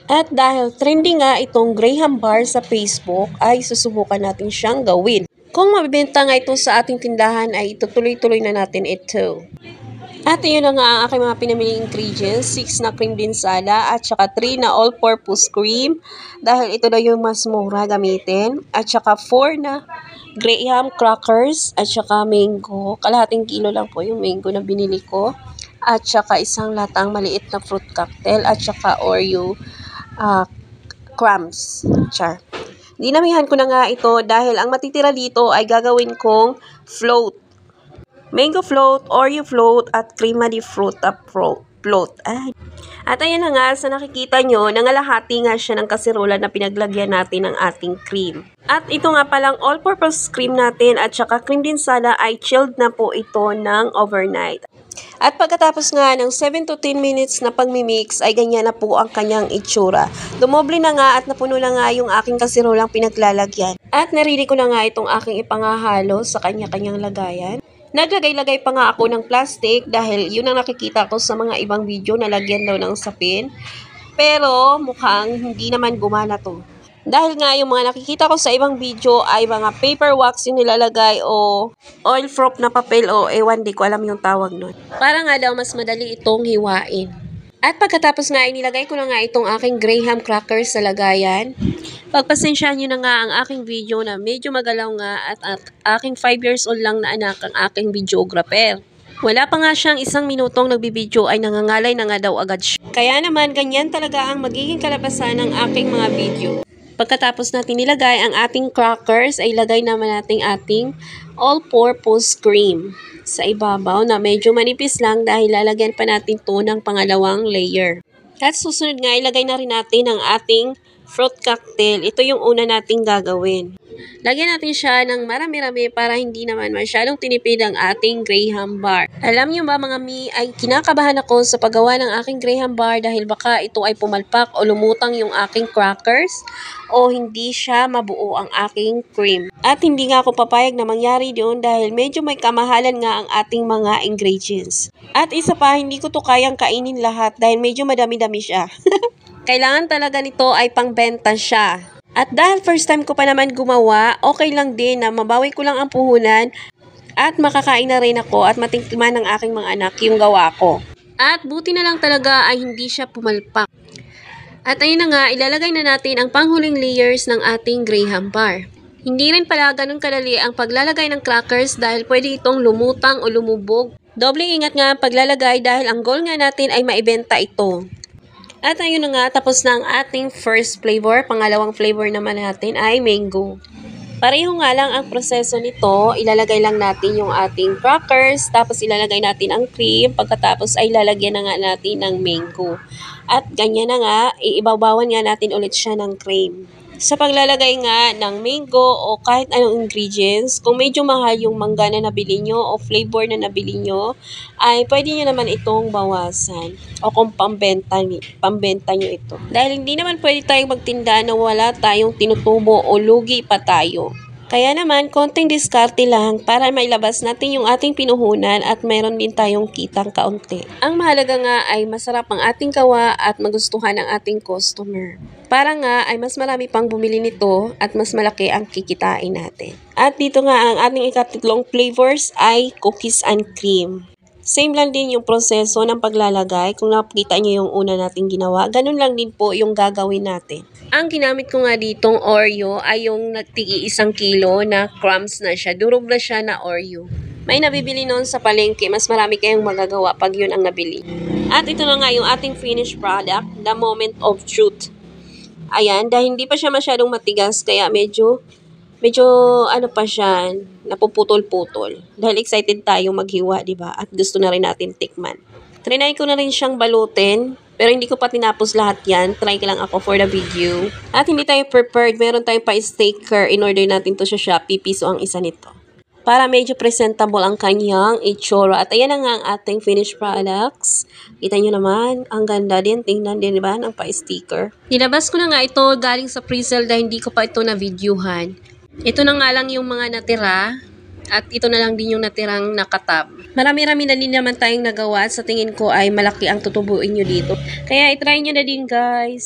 At dahil trending nga itong Graham bar sa Facebook, ay susubukan natin siyang gawin. Kung mabibenta nga ito sa ating tindahan, ay itutuloy-tuloy na natin ito. At yun na nga ang aking mga pinamiling ingredients, 6 na cream dinsala at saka 3 na all-purpose cream dahil ito na yung mas mura gamitin. At saka 4 na Graham crackers at saka mango. Kalahating kilo lang po yung mango na binili ko. At saka isang latang maliit na fruit cocktail at saka Oreo crumbs. Char. Dinamihan ko na nga ito dahil ang matitira dito ay gagawin kong float. Mango float, Oreo float, at crema di fruta float. At ayan na nga, sa nakikita nyo, nangalahati nga siya ng kasirola na pinaglagyan natin ng ating cream. At ito nga palang all-purpose cream natin at saka cream din sana ay chilled na po ito ng overnight. At pagkatapos nga ng 7 to 10 minutes na pagmimix ay ganyan na po ang kanyang itsura. Dumoble na nga at napuno na nga yung aking kasirolang pinaglalagyan. At narili ko na nga itong aking ipangahalo sa kanya-kanyang lagayan. Naglagay-lagay pa nga ako ng plastic dahil yun ang nakikita ko sa mga ibang video na lagyan daw ng sapin. Pero mukhang hindi naman gumana to. Dahil nga yung mga nakikita ko sa ibang video ay mga paper wax yung nilalagay o oil proof na papel o ewan, di ko alam yung tawag nun. Para nga daw mas madali itong hiwain. At pagkatapos nga inilagay ko na nga itong aking Graham crackers sa lagayan. Pagpasensyahan nyo na nga ang aking video na medyo magalaw nga at aking 5 years old lang na anak ang aking videographer. Wala pa nga siyang 1 minutong nagbibideo ay nangangalay na nga daw agad siya. Kaya naman ganyan talaga ang magiging kalabasan ng aking mga video. Pagkatapos natin nilagay ang ating crackers ay ilagay naman natin ating all-purpose cream sa ibabaw na medyo manipis lang dahil lalagyan pa natin to ng pangalawang layer. At susunod nga ilagay na rin natin ang ating fruit cocktail. Ito yung una nating gagawin. Lagyan natin siya ng marami-rami para hindi naman masyadong tinipid ang ating Graham bar. Alam niyo ba mga mi, ay kinakabahan ako sa paggawa ng aking Graham bar dahil baka ito ay pumalpak o lumutang yung aking crackers o hindi siya mabuo ang aking cream. At hindi nga ako papayag na mangyari doon dahil medyo may kamahalan nga ang ating mga ingredients. At isa pa, hindi ko to kayang kainin lahat dahil medyo madami-dami siya. Kailangan talaga nito ay pangbenta siya. At dahil first time ko pa naman gumawa, okay lang din na mabawi ko lang ang puhunan at makakain na rin ako at matingtiman ng aking mga anak yung gawa ko. At buti na lang talaga ay hindi siya pumalpak. At ayun na nga, ilalagay na natin ang panghuling layers ng ating Graham bar. Hindi rin pala ganun kadali ang paglalagay ng crackers dahil pwede itong lumutang o lumubog. Doble ingat nga ang paglalagay dahil ang goal nga natin ay maibenta ito. At ayun na nga, tapos na ang ating first flavor. Pangalawang flavor naman natin ay mango. Pareho nga lang ang proseso nito. Ilalagay lang natin yung ating crackers, tapos ilalagay natin ang cream, pagkatapos ay lalagyan na nga natin ng mango. At ganyan na nga, iibabawan nga natin ulit siya ng cream. Sa paglalagay nga ng mango o kahit anong ingredients, kung medyo mahal yung mangga na nabili nyo o flavor na nabili nyo, ay pwede nyo naman itong bawasan o kung pambenta nyo ito. Dahil hindi naman pwede tayong magtinda na wala tayong tinutubo o lugi pa tayo. Kaya naman, konting diskarte lang para mailabas natin yung ating pinuhunan at mayroon din tayong kitang kaunti. Ang mahalaga nga ay masarap ang ating gawa at magustuhan ng ating customer. Para nga ay mas marami pang bumili nito at mas malaki ang kikitain natin. At dito nga ang ating ikatatlong flavors ay cookies and cream. Same lang din yung proseso ng paglalagay. Kung nakita nyo yung una nating ginawa, ganun lang din po yung gagawin natin. Ang ginamit ko nga ditong Oreo ay yung nagtigi 1 kilo na crumbs na siya. Durog na siya na Oreo. May nabibili noon sa palengke. Mas marami kayong magagawa pag yun ang nabili. At ito na nga yung ating finished product, the moment of truth. Ayan, dahil hindi pa siya masyadong matigas, kaya medyo ano pa siya, napuputol-putol. Dahil excited tayo maghiwa, di ba? At gusto na rin natin tikman. Trinay ko na rin siyang balutin, pero hindi ko pa tinapos lahat yan. Try ko lang ako for the video. At hindi tayo prepared, meron tayong pa-sticker. In order natin to sa Shopee, piso ang isa nito. Para medyo presentable ang kanyang itsura. At ayan na nga ang ating finished products. Kita nyo naman, ang ganda din. Tingnan din, diba, ng pa-sticker. Nilabas ko na nga ito galing sa pre-sale dahil hindi ko pa ito na-videohan. Ito na nga lang yung mga natira. At ito na lang din yung natirang nakatab. Marami-rami na din naman tayong nagawa. Sa tingin ko ay malaki ang tutubuin nyo dito. Kaya itry nyo na din, guys.